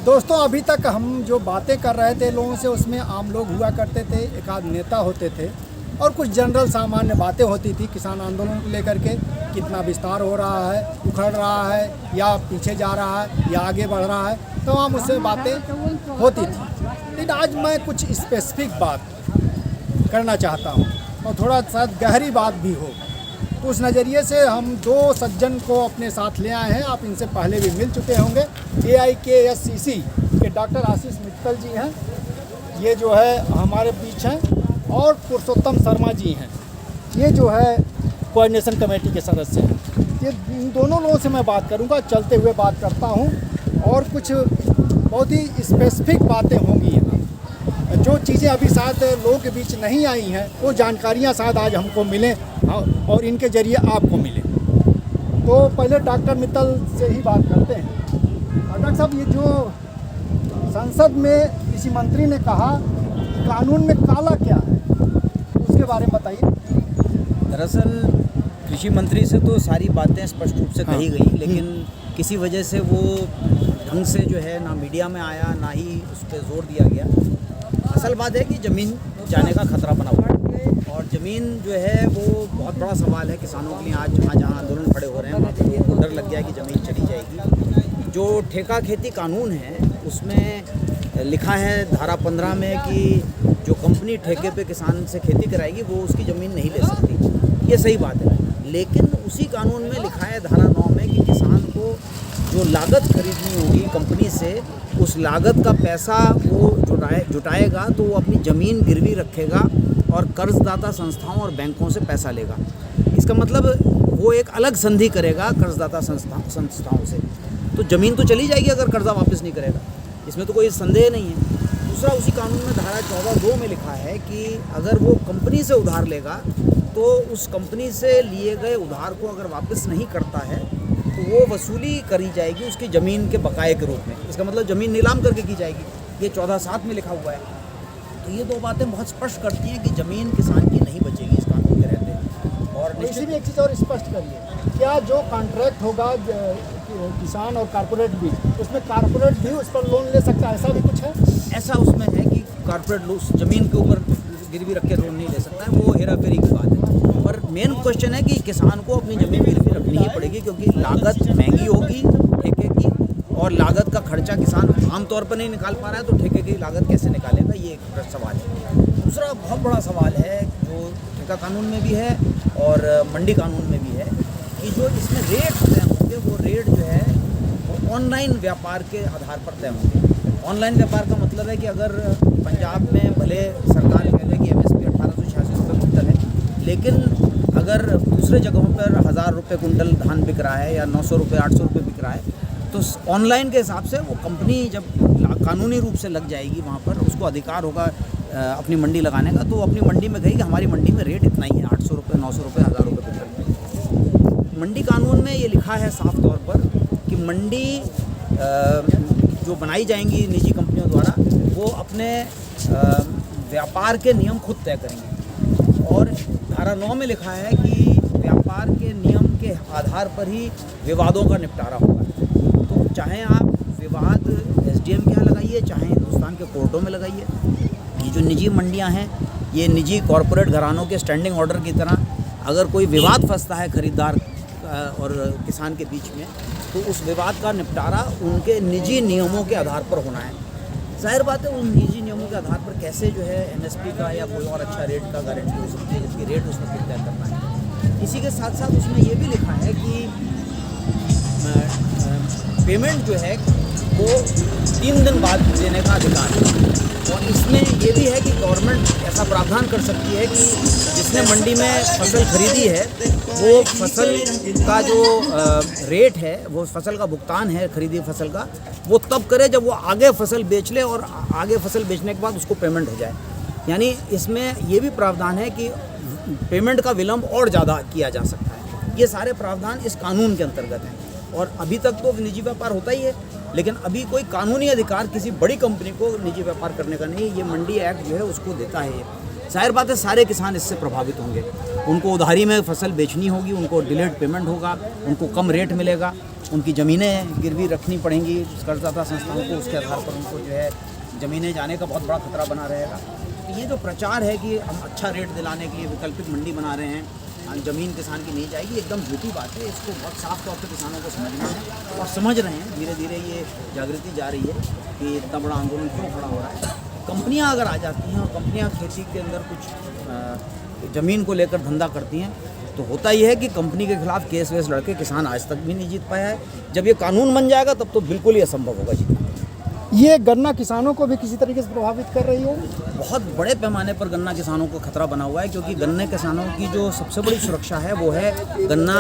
दोस्तों, अभी तक हम जो बातें कर रहे थे लोगों से, उसमें आम लोग हुआ करते थे, एक आध नेता होते थे और कुछ जनरल सामान्य बातें होती थी किसान आंदोलन को लेकर के, कितना विस्तार हो रहा है, उखड़ रहा है या पीछे जा रहा है या आगे बढ़ रहा है, तो हम उससे बातें होती थी। लेकिन आज मैं कुछ स्पेसिफिक बात करना चाहता हूँ और थोड़ा सा गहरी बात भी हो। उस नज़रिए से हम दो सज्जन को अपने साथ ले आए हैं। आप इनसे पहले भी मिल चुके होंगे। AIKSCC के डॉक्टर आशीष मित्तल जी हैं, ये जो है हमारे बीच हैं, और पुरुषोत्तम शर्मा जी हैं, ये जो है कोऑर्डिनेशन कमेटी के सदस्य हैं। ये इन दोनों लोगों से मैं बात करूंगा, चलते हुए बात करता हूं, और कुछ बहुत ही स्पेसिफिक बातें होंगी यहाँ। जो चीज़ें अभी शायद लोगों के बीच नहीं आई हैं, वो जानकारियाँ शायद आज हमको मिलें और इनके ज़रिए आपको मिले। तो पहले डॉक्टर मित्तल से ही बात करते हैं। डॉक्टर साहब, ये जो संसद में कृषि मंत्री ने कहा कि कानून में काला क्या है, उसके बारे में बताइए। दरअसल कृषि मंत्री से तो सारी बातें स्पष्ट रूप से कही गई, लेकिन किसी वजह से वो ढंग से जो है ना मीडिया में आया, ना ही उस पर जोर दिया गया। असल बात है कि ज़मीन जाने का खतरा बना हुआ है, और ज़मीन जो है वो बहुत बड़ा सवाल है किसानों के लिए। आज जहाँ आंदोलन खड़े हो रहे हैं वहाँ पर लोगों को डर लग गया है कि ज़मीन चली जाएगी। जो ठेका खेती कानून है उसमें लिखा है धारा 15 में कि जो कंपनी ठेके पे किसान से खेती कराएगी वो उसकी ज़मीन नहीं ले सकती। ये सही बात है, लेकिन उसी कानून में लिखा है धारा 9 में कि किसान को जो लागत खरीदनी होगी कंपनी से, उस लागत का पैसा वो जुटाएगा तो वो अपनी ज़मीन गिरवी रखेगा और कर्जदाता संस्थाओं और बैंकों से पैसा लेगा। इसका मतलब वो एक अलग संधि करेगा कर्जदाता संस्थाओं से, तो ज़मीन तो चली जाएगी अगर कर्जा वापस नहीं करेगा, इसमें तो कोई संदेह नहीं है। दूसरा, उसी कानून में धारा 14(2) में लिखा है कि अगर वो कंपनी से उधार लेगा तो उस कंपनी से लिए गए उधार को अगर वापस नहीं करता है तो वो वसूली करी जाएगी उसकी ज़मीन के बकाये के रूप में। इसका मतलब ज़मीन नीलाम करके की जाएगी। ये 14(7) में लिखा हुआ है। तो ये दो बातें बहुत स्पष्ट करती हैं कि ज़मीन किसान की नहीं बचेगी इस कानून के रहते। और इसी भी एक चीज़ और स्पष्ट करिए, क्या जो कॉन्ट्रैक्ट होगा किसान और कॉर्पोरेट भी, उसमें कॉर्पोरेट भी उस पर लोन ले सकता है, ऐसा भी कुछ है? ऐसा उसमें है कि कॉर्पोरेट ज़मीन के ऊपर गिरवी रख के लोन नहीं ले सकता है, वो हेरा फेरी की बात है। पर मेन क्वेश्चन है कि किसान को अपनी ज़मीन गिरवी रखनी ही पड़ेगी, क्योंकि लागत महंगी होगी ठेके की, और लागत का खर्चा किसान आमतौर पर नहीं निकाल पा रहा है, तो ठेके की लागत कैसे निकालेगा, ये एक सवाल है। दूसरा बहुत बड़ा सवाल है जो ठेका कानून में भी है और मंडी कानून में भी है, कि जो इसमें रेट तय होंगे वो रेट जो है वो ऑनलाइन व्यापार के आधार पर तय होंगे। ऑनलाइन व्यापार का मतलब है कि अगर पंजाब में भले सरकार कह दे कि MSP 1886 रुपये कुंटल है, लेकिन अगर दूसरे जगहों पर 1000 रुपये कुंटल धान बिक रहा है या 900 रुपये 800 रुपये बिक रहा है, तो ऑनलाइन के हिसाब से वो कंपनी जब कानूनी रूप से लग जाएगी वहाँ पर, उसको अधिकार होगा अपनी मंडी लगाने का, तो वो अपनी मंडी में कहेगी हमारी मंडी में रेट इतना ही है, 800 रुपये 900 रुपये 1000 रुपये कुंटल। मंडी कानून में ये लिखा है साफ तौर पर कि मंडी जो बनाई जाएंगी निजी कंपनियों द्वारा, वो अपने व्यापार के नियम खुद तय करेंगे। और धारा 9 में लिखा है कि व्यापार के नियम के आधार पर ही विवादों का निपटारा होगा। तो चाहे आप विवाद SDM के यहाँ लगाइए, चाहे हिंदुस्तान के कोर्टों में लगाइए। ये जो निजी मंडियाँ हैं, ये निजी कॉरपोरेट घरानों के स्टैंडिंग ऑर्डर की तरह, अगर कोई विवाद फंसता है खरीदार और किसान के बीच में, तो उस विवाद का निपटारा उनके निजी नियमों के आधार पर होना है। जाहिर बात है उन निजी नियमों के आधार पर कैसे जो है MSP का या कोई और अच्छा रेट का गारंटी हो सकती है, जिसकी रेट उसमें खुद तय करना है। इसी के साथ साथ उसमें ये भी लिखा है कि पेमेंट जो है वो 3 दिन बाद देने का अधिकार है। और इसमें ये भी है कि गवर्नमेंट ऐसा प्रावधान कर सकती है कि जिसने मंडी में फसल खरीदी है वो फसल का जो रेट है, वो फसल का भुगतान है खरीदी फसल का, वो तब करे जब वो आगे फसल बेच ले, और आगे फसल बेचने के बाद उसको पेमेंट हो जाए। यानी इसमें ये भी प्रावधान है कि पेमेंट का विलम्ब और ज़्यादा किया जा सकता है। ये सारे प्रावधान इस कानून के अंतर्गत हैं। और अभी तक तो निजी व्यापार होता ही है, लेकिन अभी कोई कानूनी अधिकार किसी बड़ी कंपनी को निजी व्यापार करने का नहीं है। ये मंडी एक्ट जो है उसको देता है। ये जाहिर बात है सारे किसान इससे प्रभावित होंगे। उनको उधारी में फसल बेचनी होगी, उनको डिलेड पेमेंट होगा, उनको कम रेट मिलेगा, उनकी ज़मीनें गिरवी रखनी पड़ेंगी कर्जदाता संस्थाओं को, उसके आधार पर उनको जो है ज़मीनें जाने का बहुत बड़ा खतरा बना रहेगा। तो ये जो प्रचार है कि हम अच्छा रेट दिलाने के लिए वैकल्पिक मंडी बना रहे हैं, ज़मीन किसान की नहीं जाएगी, एकदम झूठी बात है। इसको बहुत साफ तौर पर किसानों को समझना है और समझ रहे हैं, धीरे धीरे ये जागृति जा रही है कि इतना बड़ा आंदोलन क्यों खड़ा हो रहा है। कंपनियां अगर आ जाती हैं और कंपनियां खेती के अंदर कुछ ज़मीन को लेकर धंधा करती हैं तो होता ही है कि कंपनी के खिलाफ केस वेस लड़के किसान आज तक भी नहीं जीत पाया है। जब ये कानून बन जाएगा तब तो बिल्कुल ही असंभव होगा जीतना। ये गन्ना किसानों को भी किसी तरीके से प्रभावित कर रही हो? बहुत बड़े पैमाने पर गन्ना किसानों को खतरा बना हुआ है, क्योंकि गन्ने किसानों की जो सबसे बड़ी सुरक्षा है वो है गन्ना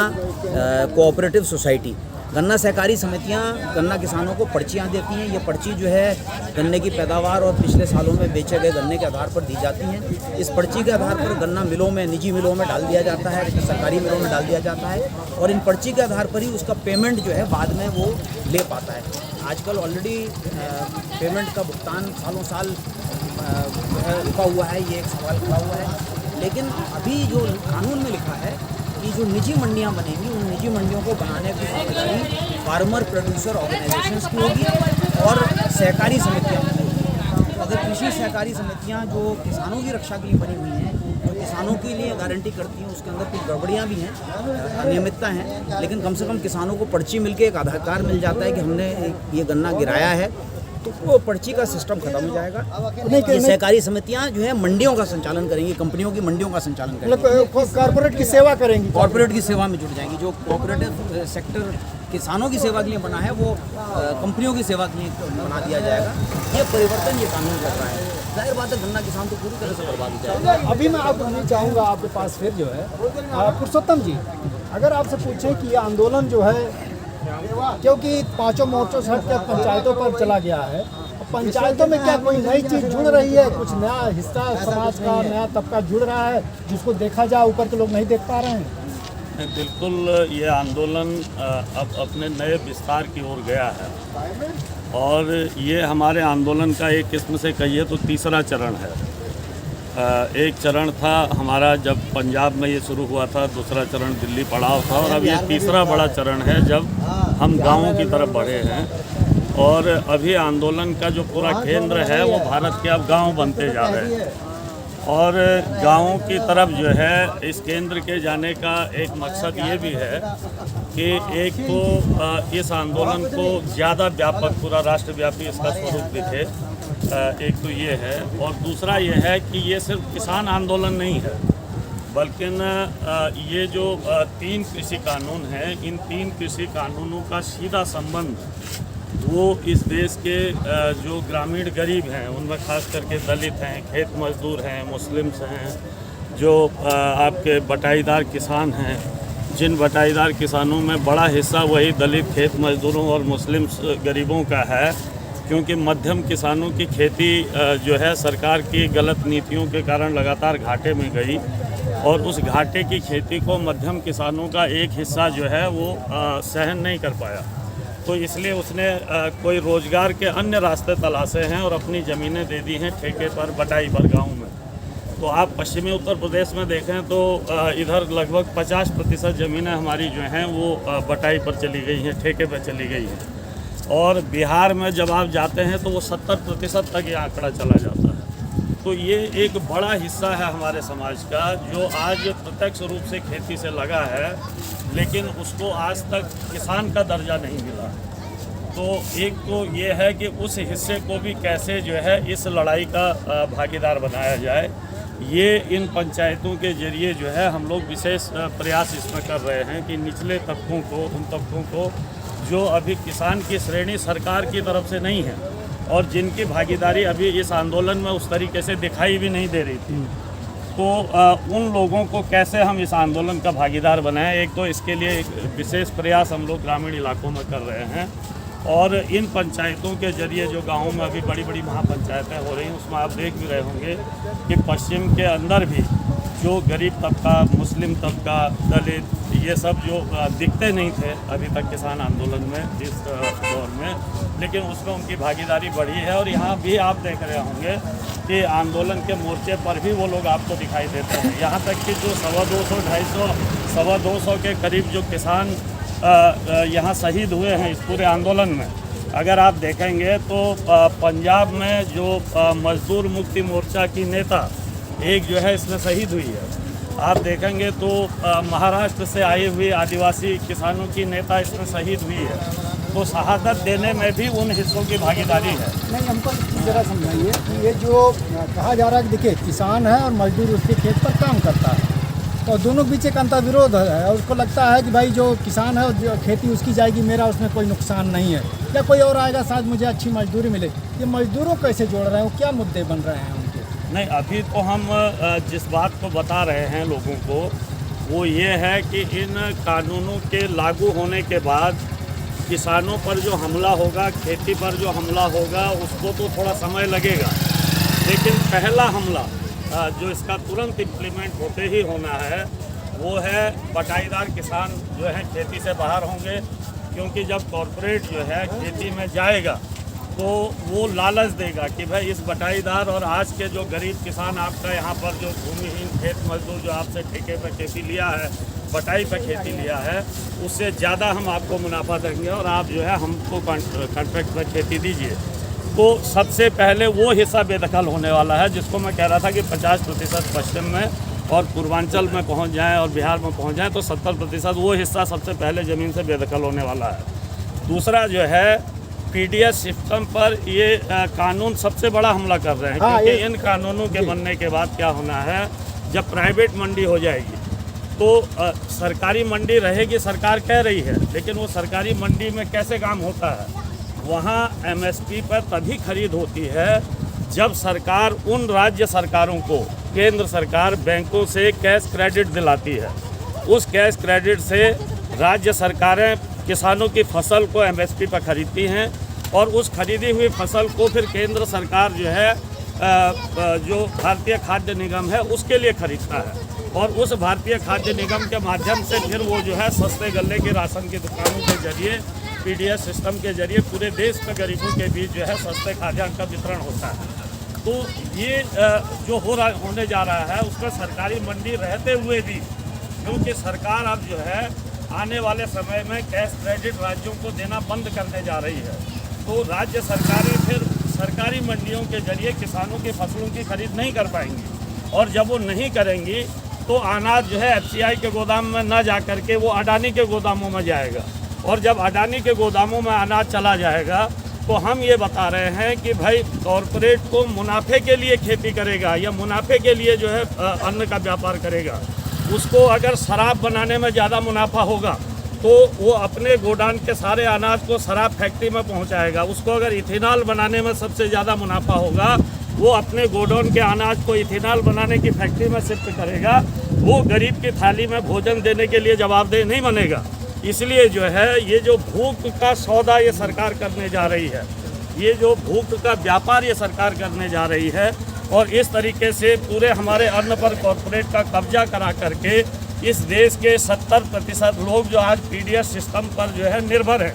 कोऑपरेटिव सोसाइटी। गन्ना सहकारी समितियां गन्ना किसानों को पर्चियां देती हैं। ये पर्ची जो है गन्ने की पैदावार और पिछले सालों में बेचे गए गन्ने के आधार पर दी जाती हैं। इस पर्ची के आधार पर गन्ना मिलों में, निजी मिलों में डाल दिया जाता है, सरकारी मिलों में डाल दिया जाता है और इन पर्ची के आधार पर ही उसका पेमेंट जो है बाद में वो ले पाता है। आजकल ऑलरेडी पेमेंट का भुगतान सालों साल जो है रुका हुआ है, ये एक सवाल खड़ा हुआ है। लेकिन अभी जो कानून में लिखा है कि जो निजी मंडियां बनेंगी उन निजी मंडियों को बनाने की जिम्मेदारी फार्मर प्रोड्यूसर ऑर्गेनाइजेशंस की होगी और सहकारी समितियां की होगी। अगर कृषि सहकारी समितियां जो किसानों की रक्षा के लिए बनी हुई हैं, जो किसानों के लिए गारंटी करती हैं, उसके अंदर कुछ गड़बड़ियाँ भी हैं, अनियमितता हैं, लेकिन कम से कम किसानों को पर्ची मिल के एक आधार कार्ड मिल जाता है कि हमने ये गन्ना गिराया है, तो वो पर्ची का सिस्टम खत्म हो जाएगा। ये सहकारी समितियां जो है मंडियों का संचालन करेंगी, कंपनियों की मंडियों का संचालन करेंगी, कॉर्पोरेट की सेवा करेंगी, कॉर्पोरेट की सेवा में जुट जाएंगी। जो कोऑपरेटिव सेक्टर किसानों की सेवा के लिए बना है वो कंपनियों की सेवा के लिए बना दिया जाएगा। ये परिवर्तन ये कानून कर रहा है। जाहिर बात है गन्ना किसान तो पूरी तरह से बर्बाद हो जाएगा। अभी मैं आपको नहीं चाहूँगा आपके पास फिर जो है पुरुषोत्तम जी, अगर आपसे पूछें कि ये आंदोलन जो है, क्योंकि पांचों मोर्चों से हट कर पंचायतों पर चला गया है, पंचायतों में क्या कोई नई चीज़ जुड़ रही है? कुछ नया हिस्सा समाज का नया तबका जुड़ रहा है जिसको देखा जाए ऊपर के लोग नहीं देख पा रहे हैं? बिल्कुल, ये आंदोलन अब अपने नए विस्तार की ओर गया है और ये हमारे आंदोलन का एक किस्म से कहिए तो तीसरा चरण है। एक चरण था हमारा जब पंजाब में ये शुरू हुआ था, दूसरा चरण दिल्ली पड़ाव था और अब ये तीसरा बड़ा चरण है जब हम गाँवों की तरफ बढ़े हैं। और अभी आंदोलन का जो पूरा केंद्र है वो भारत के अब गाँव बनते जा रहे हैं और गाँवों की तरफ जो है इस केंद्र के जाने का एक मकसद ये भी है कि एक तो इस आंदोलन को ज़्यादा व्यापक, पूरा राष्ट्रव्यापी इसका स्वरूप दिखे, एक तो ये है। और दूसरा ये है कि ये सिर्फ किसान आंदोलन नहीं है, बल्कि ये जो 3 कृषि कानून हैं, इन 3 कृषि कानूनों का सीधा संबंध वो इस देश के जो ग्रामीण गरीब हैं, उनमें खास करके दलित हैं, खेत मजदूर हैं, मुस्लिम्स हैं, जो आपके बटाईदार किसान हैं, जिन बटाईदार किसानों में बड़ा हिस्सा वही दलित खेत मजदूरों और मुस्लिम गरीबों का है, क्योंकि मध्यम किसानों की खेती जो है सरकार की गलत नीतियों के कारण लगातार घाटे में गई और उस घाटे की खेती को मध्यम किसानों का एक हिस्सा जो है वो सहन नहीं कर पाया। तो इसलिए उसने कोई रोज़गार के अन्य रास्ते तलाशे हैं और अपनी ज़मीनें दे दी हैं ठेके पर, बटाई पर गाँव में। तो आप पश्चिमी उत्तर प्रदेश में देखें तो इधर लगभग 50% ज़मीनें हमारी जो हैं वो बटाई पर चली गई हैं, ठेके पर चली गई हैं। और बिहार में जब आप जाते हैं तो वो 70% तक ये आंकड़ा चला जाता है। तो ये एक बड़ा हिस्सा है हमारे समाज का जो आज प्रत्यक्ष रूप से खेती से लगा है, लेकिन उसको आज तक किसान का दर्जा नहीं मिला। तो एक तो ये है कि उस हिस्से को भी कैसे जो है इस लड़ाई का भागीदार बनाया जाए, ये इन पंचायतों के जरिए जो है हम लोग विशेष प्रयास इसमें कर रहे हैं कि निचले तबकों को, उन तबकों को जो अभी किसान की श्रेणी सरकार की तरफ से नहीं है और जिनकी भागीदारी अभी इस आंदोलन में उस तरीके से दिखाई भी नहीं दे रही थी, तो उन लोगों को कैसे हम इस आंदोलन का भागीदार बनाएं। एक तो इसके लिए एक विशेष प्रयास हम लोग ग्रामीण इलाकों में कर रहे हैं और इन पंचायतों के जरिए जो गाँवों में अभी बड़ी बड़ी महापंचायतें हो रही हैं उसमें आप देख भी रहे होंगे कि पश्चिम के अंदर भी जो गरीब तबका, मुस्लिम तबका, दलित, ये सब जो दिखते नहीं थे अभी तक किसान आंदोलन में इस दौर में, लेकिन उसमें उनकी भागीदारी बढ़ी है। और यहाँ भी आप देख रहे होंगे कि आंदोलन के मोर्चे पर भी वो लोग आपको दिखाई देते हैं। यहाँ तक कि जो 250, 250, 250 के करीब जो किसान यहाँ शहीद हुए हैं इस पूरे आंदोलन में, अगर आप देखेंगे तो पंजाब में जो मजदूर मुक्ति मोर्चा की नेता एक जो है इसमें शहीद हुई है। आप देखेंगे तो महाराष्ट्र से आई हुई आदिवासी किसानों की नेता इसमें शहीद हुई है। तो शहादत देने में भी उन हिस्सों की भागीदारी है। नहीं, हमको जरा समझाइए कि ये जो कहा जा रहा है कि देखिए किसान है और मजदूर उसके खेत पर काम करता है, तो दोनों बीच एक अंतर्विरोध है और उसको लगता है कि भाई जो किसान है जो खेती उसकी जाएगी, मेरा उसमें कोई नुकसान नहीं है, या कोई और आएगा शायद मुझे अच्छी मजदूरी मिले। ये मजदूरों कैसे जोड़ रहे हैं, वो क्या मुद्दे बन रहे हैं उनके? नहीं, अभी तो हम जिस बात को बता रहे हैं लोगों को वो ये है कि इन कानूनों के लागू होने के बाद किसानों पर जो हमला होगा, खेती पर जो हमला होगा, उसको तो थोड़ा समय लगेगा, लेकिन पहला हमला जो इसका तुरंत इम्प्लीमेंट होते ही होना है वो है बटाईदार किसान जो है खेती से बाहर होंगे। क्योंकि जब कॉरपोरेट जो है खेती में जाएगा तो वो लालच देगा कि भाई इस बटाईदार और आज के जो गरीब किसान आपका यहाँ पर जो भूमिहीन खेत मजदूर जो आपसे ठेके पर खेती लिया है, बटाई पर खेती लिया है, उससे ज़्यादा हम आपको मुनाफा देंगे और आप जो है हमको कॉन्ट्रैक्ट पर खेती दीजिए। तो सबसे पहले वो हिस्सा बेदखल होने वाला है जिसको मैं कह रहा था कि 50% पश्चिम में और पूर्वांचल में पहुंच जाएं और बिहार में पहुंच जाएं, तो 70% वो हिस्सा सबसे पहले ज़मीन से बेदखल होने वाला है। दूसरा जो है पीडीएस सिस्टम पर ये कानून सबसे बड़ा हमला कर रहे हैं। क्योंकि इन कानूनों के बनने के बाद क्या होना है, जब प्राइवेट मंडी हो जाएगी तो सरकारी मंडी रहेगी, सरकार कह रही है, लेकिन वो सरकारी मंडी में कैसे काम होता है, वहाँ एमएसपी पर तभी खरीद होती है जब सरकार उन राज्य सरकारों को, केंद्र सरकार बैंकों से कैश क्रेडिट दिलाती है। उस कैश क्रेडिट से राज्य सरकारें किसानों की फसल को एमएसपी पर खरीदती हैं और उस खरीदी हुई फसल को फिर केंद्र सरकार जो है जो भारतीय खाद्य निगम है उसके लिए खरीदता है और उस भारतीय खाद्य निगम के माध्यम से फिर वो जो है सस्ते गले के राशन की दुकानों के जरिए पीडीएस सिस्टम के जरिए पूरे देश में गरीबों के बीच जो है सस्ते खाद्यान्न का वितरण होता है। तो ये जो होने जा रहा है उसका सरकारी मंडी रहते हुए भी, क्योंकि सरकार अब जो है आने वाले समय में कैश क्रेडिट राज्यों को देना बंद करने जा रही है, तो राज्य सरकारें फिर सरकारी मंडियों के जरिए किसानों की फसलों की खरीद नहीं कर पाएंगी और जब वो नहीं करेंगी तो अनाज जो है एफसीआई के गोदाम में न जा कर के वो अडानी के गोदामों में जाएगा और जब अडानी के गोदामों में अनाज चला जाएगा तो हम ये बता रहे हैं कि भाई कॉरपोरेट को मुनाफे के लिए खेती करेगा या मुनाफे के लिए जो है अन्न का व्यापार करेगा, उसको अगर शराब बनाने में ज़्यादा मुनाफा होगा तो वो अपने गोडाउन के सारे अनाज को शराब फैक्ट्री में पहुंचाएगा। उसको अगर इथेनॉल बनाने में सबसे ज़्यादा मुनाफा होगा वो अपने गोडाउन के अनाज को इथेनॉल बनाने की फैक्ट्री में शिफ्ट करेगा। वो गरीब की थाली में भोजन देने के लिए जवाबदेह नहीं बनेगा। इसलिए जो है ये जो भूख का सौदा ये सरकार करने जा रही है, ये जो भूख का व्यापार ये सरकार करने जा रही है और इस तरीके से पूरे हमारे अन्न पर कॉरपोरेट का कब्जा करा करके इस देश के 70% लोग जो आज पीडीएस सिस्टम पर जो है निर्भर हैं,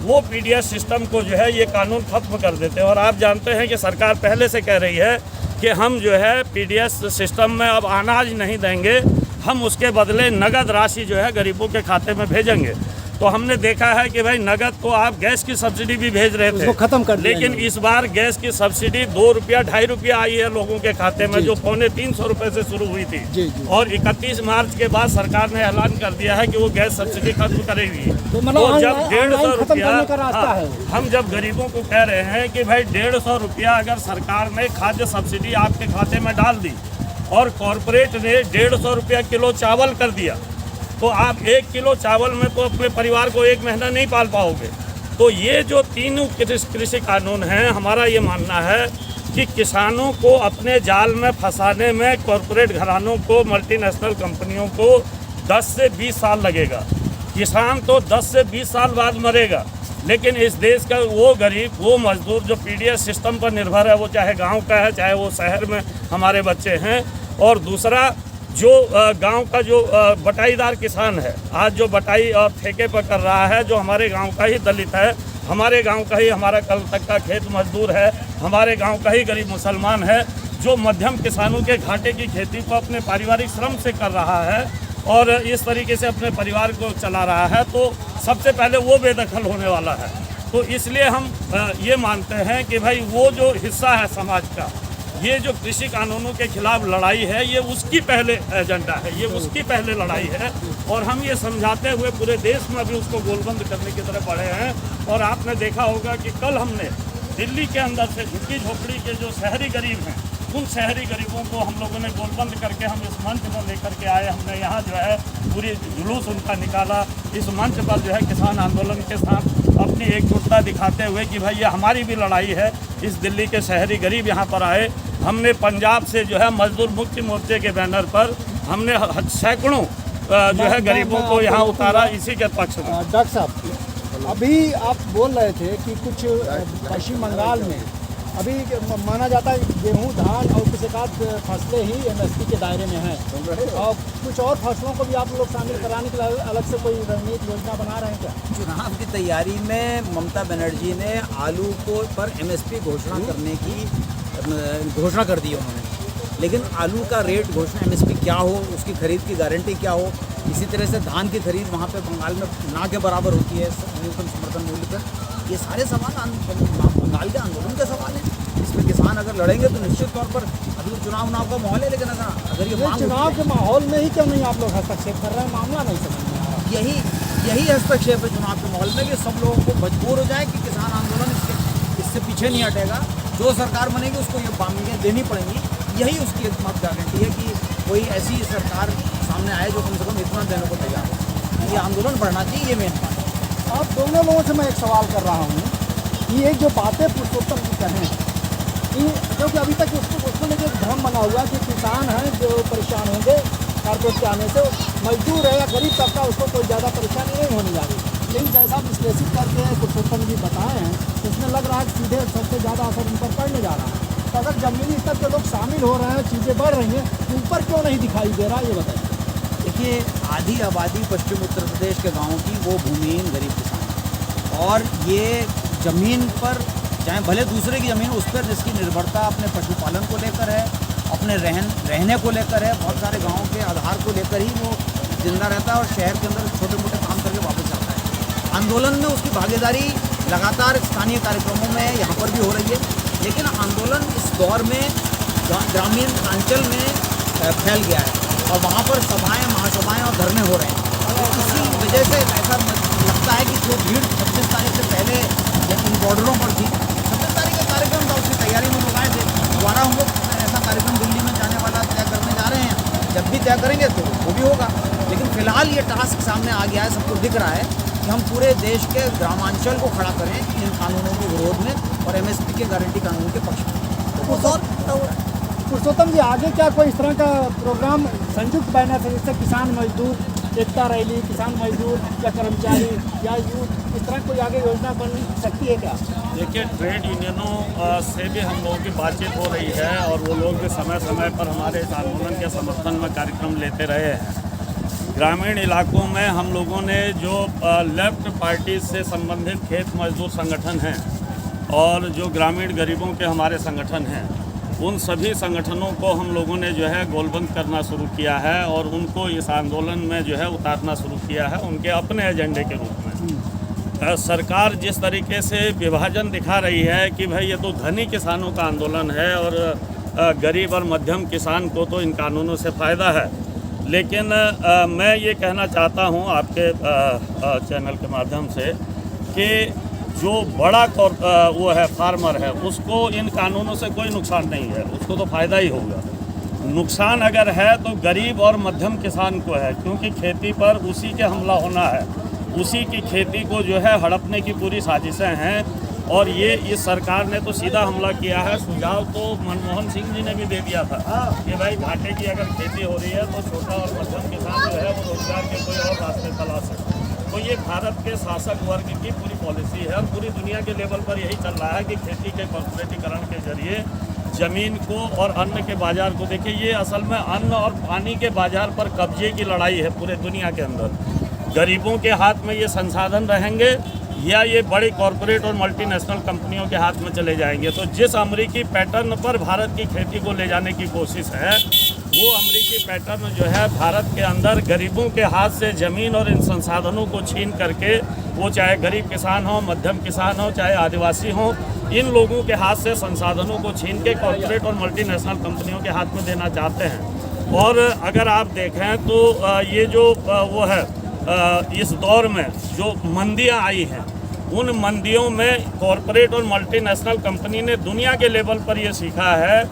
वो पीडीएस सिस्टम को जो है ये कानून खत्म कर देते हैं। और आप जानते हैं कि सरकार पहले से कह रही है कि हम जो है पीडीएस सिस्टम में अब अनाज नहीं देंगे, हम उसके बदले नगद राशि जो है गरीबों के खाते में भेजेंगे। तो हमने देखा है कि भाई नगद तो आप गैस की सब्सिडी भी भेज रहे थे, खत्म कर दिया, लेकिन इस बार गैस की सब्सिडी 2 रुपया 2.5 रुपया आई है लोगों के खाते में, जो 350 रुपये से शुरू हुई थी। और 31 मार्च के बाद सरकार ने ऐलान कर दिया है कि वो गैस सब्सिडी खत्म करेगी। तो जब 150 रुपया हम जब गरीबों को कह रहे हैं कि भाई 150 रुपया अगर सरकार ने खाद्य सब्सिडी आपके खाते में डाल दी और कॉरपोरेट ने 150 रुपया किलो चावल कर दिया, तो आप 1 किलो चावल में तो अपने परिवार को 1 महीना नहीं पाल पाओगे। तो ये जो तीनों कृषि कानून हैं, हमारा ये मानना है कि किसानों को अपने जाल में फंसाने में कॉरपोरेट घरानों को, मल्टीनेशनल कंपनियों को 10 से 20 साल लगेगा। किसान तो 10 से 20 साल बाद मरेगा, लेकिन इस देश का वो गरीब, वो मजदूर जो पीडीएस सिस्टम पर निर्भर है, वो चाहे गाँव का है चाहे वो शहर में हमारे बच्चे हैं। और दूसरा जो गांव का जो बटाईदार किसान है, आज जो बटाई और ठेके पर कर रहा है, जो हमारे गांव का ही दलित है, हमारे गांव का ही हमारा कल तक का खेत मजदूर है, हमारे गांव का ही गरीब मुसलमान है, जो मध्यम किसानों के घाटे की खेती को अपने पारिवारिक श्रम से कर रहा है और इस तरीके से अपने परिवार को चला रहा है, तो सबसे पहले वो बेदखल होने वाला है। तो इसलिए हम ये मानते हैं कि भाई वो जो हिस्सा है समाज का, ये जो कृषि कानूनों के खिलाफ लड़ाई है, ये उसकी पहले एजेंडा है, ये उसकी पहले लड़ाई है। और हम ये समझाते हुए पूरे देश में भी उसको गोलबंद करने की तरफ बढ़े हैं। और आपने देखा होगा कि कल हमने दिल्ली के अंदर से झुग्गी झोपड़ी के जो शहरी गरीब हैं, उन शहरी गरीबों को हम लोगों ने गोलबंद करके हम इस मंच पर लेकर के आए। हमने यहाँ जो है पूरी जुलूस उनका निकाला। इस मंच पर जो है किसान आंदोलन के साथ अपनी एकजुटता दिखाते हुए कि भाई ये हमारी भी लड़ाई है। इस दिल्ली के शहरी गरीब यहाँ पर आए। हमने पंजाब से जो है मजदूर मुक्ति मोर्चे के बैनर पर हमने सैकड़ों जो है गरीबों को यहाँ उतारा इसी के पक्ष में। डॉक्टर साहब, अभी आप बोल रहे थे कि कुछ पश्चिम बंगाल में अभी माना जाता है गेहूं, धान और कुछ एक आध फसलें ही एमएसपी के दायरे में हैं, और कुछ और फसलों को भी आप लोग शामिल कराने के लिए अलग से कोई रणनीति योजना बना रहे हैं क्या? चुनाव की तैयारी में ममता बनर्जी ने आलू को पर एमएसपी घोषणा करने की घोषणा कर दी उन्होंने, लेकिन आलू का रेट घोषणा एमएसपी क्या हो, उसकी खरीद की गारंटी क्या हो। इसी तरह से धान की खरीद वहाँ पे बंगाल में ना के बराबर होती है न्यूनतम समर्थन मूल्य पर। ये सारे सवाल बंगाल के आंदोलन के सवाल हैं। इसमें किसान अगर लड़ेंगे तो निश्चित तौर पर अभी चुनाव का माहौल है, लेकिन अगर ये चुनाव के माहौल में ही क्यों नहीं आप लोग हस्तक्षेप कर रहे हैं? मामला नहीं समझ में आ रहा। यही हस्तक्षेप है चुनाव के माहौल में कि सब लोगों को मजबूर हो जाए कि किसान आंदोलन इससे पीछे नहीं हटेगा। जो सरकार बनेगी उसको ये मांगें देनी पड़ेंगी। यही उसकी एकमात्र गारंटी है कि कोई ऐसी सरकार सामने आए जो कम से कम इतना देने को तैयार हो। ये आंदोलन बढ़ना चाहिए, ये मेन बात है। आप दोनों लोगों से मैं एक सवाल कर रहा हूँ कि एक जो बातें पुरुषोत्तम जी कहें, क्योंकि अभी तक उसको लेकर भ्रम बना हुआ कि किसान हैं जो परेशान होंगे कारपोरेट के आने से, मजदूर है या गरीब तबका उसको कोई ज़्यादा परेशानी नहीं होने जा रही। लेकिन जैसा विश्लेषित करके पुरुषोत्तम जी बताए हैं, उसमें लग रहा है कि सीधे सबसे ज़्यादा असर उन पर पड़ने जा रहा है। तो अगर जमीनी स्तर के लोग शामिल हो रहे हैं, चीज़ें बढ़ रही हैं, ऊपर क्यों नहीं दिखाई दे रहा, ये बताइए। देखिए, आधी आबादी पश्चिम उत्तर प्रदेश के गाँवों की वो भूमिहीन गरीब किसान है, और ये ज़मीन पर चाहे भले दूसरे की ज़मीन उस पर जिसकी निर्भरता अपने पशुपालन को लेकर है, अपने रहने को लेकर है, बहुत सारे गाँवों के आधार को लेकर ही वो जिंदा रहता है और शहर के अंदर छोटे मोटे काम करके वापस आता है। आंदोलन में उसकी भागीदारी लगातार स्थानीय कार्यक्रमों में यहाँ पर भी हो रही है, लेकिन आंदोलन इस दौर में ग्रामीण अंचल में फैल गया है और वहाँ पर सभाएं, महासभाएं और धरने हो रहे हैं। और इसी वजह से ऐसा लगता है कि जो भीड़ 26 तारीख से पहले इन बॉर्डरों पर थी, 26 तारीख का कार्यक्रम था, उसकी तैयारी में लोग आए थे। दोबारा हम लोग ऐसा कार्यक्रम दिल्ली में जाने वाला तय करने जा रहे हैं। जब भी तय करेंगे तो वो भी होगा, लेकिन फिलहाल ये टास्क सामने आ गया है, सबको दिख रहा है कि हम पूरे देश के ग्रामांचल को खड़ा करें इन कानूनों के विरोध में और एमएसपी के गारंटी कानून के पक्ष में। तो वो दौर खड़ा हो रहा है। पुरुषोत्तम जी, आगे क्या कोई इस तरह का प्रोग्राम संयुक्त बैनर से, जैसे किसान मजदूर एकता रैली, किसान मजदूर या कर्मचारी या यूथ, इस तरह कोई आगे योजना बन सकती है क्या? देखिए, ट्रेड यूनियनों से भी हम लोगों की बातचीत हो रही है और वो लोग भी समय समय पर हमारे इस आंदोलन के समर्थन में कार्यक्रम लेते रहे हैं। ग्रामीण इलाकों में हम लोगों ने जो लेफ्ट पार्टी से संबंधित खेत मजदूर संगठन हैं और जो ग्रामीण गरीबों के हमारे संगठन हैं, उन सभी संगठनों को हम लोगों ने जो है गोलबंद करना शुरू किया है और उनको इस आंदोलन में जो है उतारना शुरू किया है उनके अपने एजेंडे के रूप में। सरकार जिस तरीके से विभाजन दिखा रही है कि भाई ये तो धनी किसानों का आंदोलन है और गरीब और मध्यम किसान को तो इन कानूनों से फ़ायदा है, लेकिन मैं ये कहना चाहता हूँ आपके चैनल के माध्यम से कि जो बड़ा वो है फार्मर है, उसको इन कानूनों से कोई नुकसान नहीं है, उसको तो फ़ायदा ही होगा। नुकसान अगर है तो गरीब और मध्यम किसान को है, क्योंकि खेती पर उसी के हमला होना है, उसी की खेती को जो है हड़पने की पूरी साजिशें हैं। और ये इस सरकार ने तो सीधा हमला किया है। सुझाव तो मनमोहन सिंह जी ने भी दे दिया था कि भाई घाटे की अगर खेती हो रही है तो छोटा और मध्यम किसान जो है वो रोजगार के कोई और रास्ते तलाश सकते। तो ये भारत के शासक वर्ग की पूरी पॉलिसी है और पूरी दुनिया के लेवल पर यही चल रहा है कि खेती के कॉर्पोरेटीकरण के जरिए ज़मीन को और अन्न के बाज़ार को, देखिए ये असल में अन्न और पानी के बाज़ार पर कब्जे की लड़ाई है पूरे दुनिया के अंदर। गरीबों के हाथ में ये संसाधन रहेंगे या ये बड़ी कॉरपोरेट और मल्टीनेशनल कंपनियों के हाथ में चले जाएंगे। तो जिस अमेरिकी पैटर्न पर भारत की खेती को ले जाने की कोशिश है वो अमेरिकी पैटर्न जो है भारत के अंदर गरीबों के हाथ से ज़मीन और इन संसाधनों को छीन करके, वो चाहे गरीब किसान हो, मध्यम किसान हो, चाहे आदिवासी हो, इन लोगों के हाथ से संसाधनों को छीन के कॉर्पोरेट और मल्टीनेशनल कंपनियों के हाथ में देना चाहते हैं। और अगर आप देखें तो ये जो वो है इस दौर में जो मंदियाँ आई हैं, उन मंदियों में कॉरपोरेट और मल्टीनेशनल कंपनी ने दुनिया के लेवल पर ये सीखा है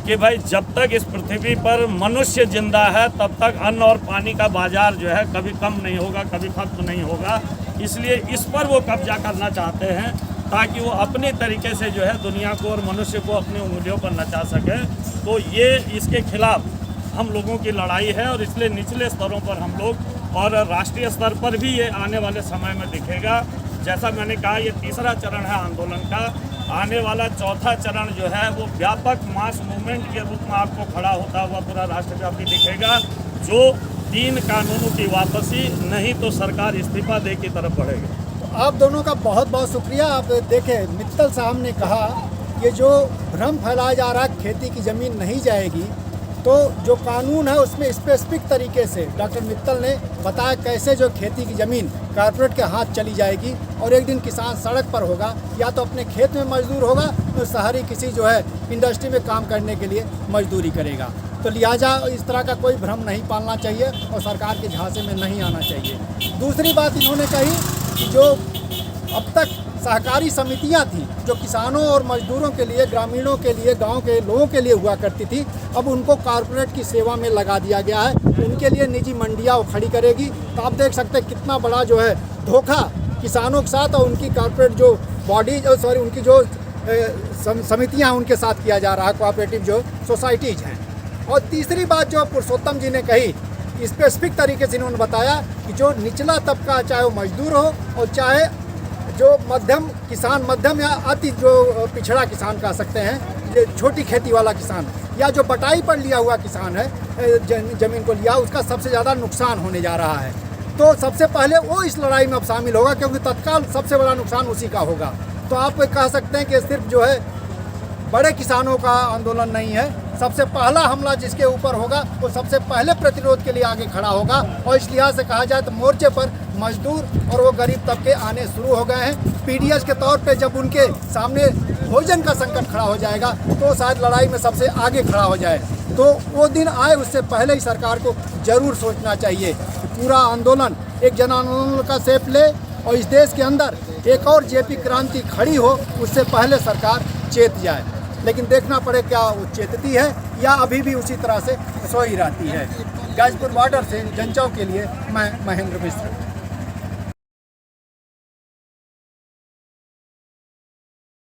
कि भाई जब तक इस पृथ्वी पर मनुष्य जिंदा है तब तक अन्न और पानी का बाजार जो है कभी कम नहीं होगा, कभी खत्म नहीं होगा। इसलिए इस पर वो कब्जा करना चाहते हैं ताकि वो अपने तरीके से जो है दुनिया को और मनुष्य को अपनी उंगलियों पर नचा सके। तो ये इसके खिलाफ हम लोगों की लड़ाई है और इसलिए निचले स्तरों पर हम लोग और राष्ट्रीय स्तर पर भी ये आने वाले समय में दिखेगा। जैसा मैंने कहा, ये तीसरा चरण है आंदोलन का। आने वाला चौथा चरण जो है वो व्यापक मास मूवमेंट के रूप में आपको खड़ा होता हुआ पूरा राष्ट्रव्यापी दिखेगा, जो 3 कानूनों की वापसी, नहीं तो सरकार इस्तीफा दे की तरफ बढ़ेगी। आप दोनों का बहुत बहुत शुक्रिया। आप देखें, मित्तल साहब ने कहा कि जो भ्रम फैलाया जा रहा है खेती की ज़मीन नहीं जाएगी, तो जो कानून है उसमें स्पेसिफिक तरीके से डॉक्टर मित्तल ने बताया कैसे जो खेती की ज़मीन कॉर्पोरेट के हाथ चली जाएगी और एक दिन किसान सड़क पर होगा, या तो अपने खेत में मजदूर होगा तो शहरी किसी जो है इंडस्ट्री में काम करने के लिए मजदूरी करेगा। तो लिहाजा इस तरह का कोई भ्रम नहीं पालना चाहिए और सरकार के झांसे में नहीं आना चाहिए। दूसरी बात इन्होंने कही कि जो अब तक सहकारी समितियां थी जो किसानों और मजदूरों के लिए, ग्रामीणों के लिए, गांव के लोगों के लिए हुआ करती थी, अब उनको कॉर्पोरेट की सेवा में लगा दिया गया है। उनके लिए निजी मंडियां वो खड़ी करेगी। तो आप देख सकते हैं कितना बड़ा जो है धोखा किसानों के साथ और उनकी कॉर्पोरेट जो बॉडीज उनकी जो समितियां हैं उनके साथ किया जा रहा है, कोऑपरेटिव जो सोसाइटीज़ हैं। और तीसरी बात जो पुरुषोत्तम जी ने कही, स्पेसिफिक तरीके से इन्होंने बताया कि जो निचला तबका, चाहे वो मजदूर हो और चाहे जो मध्यम किसान, मध्यम या अति जो पिछड़ा किसान कह सकते हैं, ये छोटी खेती वाला किसान या जो बटाई पर लिया हुआ किसान है, ज़मीन को लिया, उसका सबसे ज़्यादा नुकसान होने जा रहा है। तो सबसे पहले वो इस लड़ाई में अब शामिल होगा, क्योंकि तत्काल सबसे बड़ा नुकसान उसी का होगा। तो आप कह सकते हैं कि सिर्फ जो है बड़े किसानों का आंदोलन नहीं है, सबसे पहला हमला जिसके ऊपर होगा वो सबसे पहले प्रतिरोध के लिए आगे खड़ा होगा। और इस लिहाज से कहा जाए तो मोर्चे पर मजदूर और वो गरीब तबके आने शुरू हो गए हैं। पीडीएस के तौर पे जब उनके सामने भोजन का संकट खड़ा हो जाएगा तो शायद लड़ाई में सबसे आगे खड़ा हो जाए। तो वो दिन आए उससे पहले ही सरकार को जरूर सोचना चाहिए कि पूरा आंदोलन एक जन आंदोलन का शेप ले और इस देश के अंदर एक और जेपी क्रांति खड़ी हो, उससे पहले सरकार चेत जाए। लेकिन देखना पड़े क्या वो चेतती है या अभी भी उसी तरह से सोई रहती है। गाजीपुर बॉर्डर से जनचौक के लिए मैं महेंद्र मिश्र।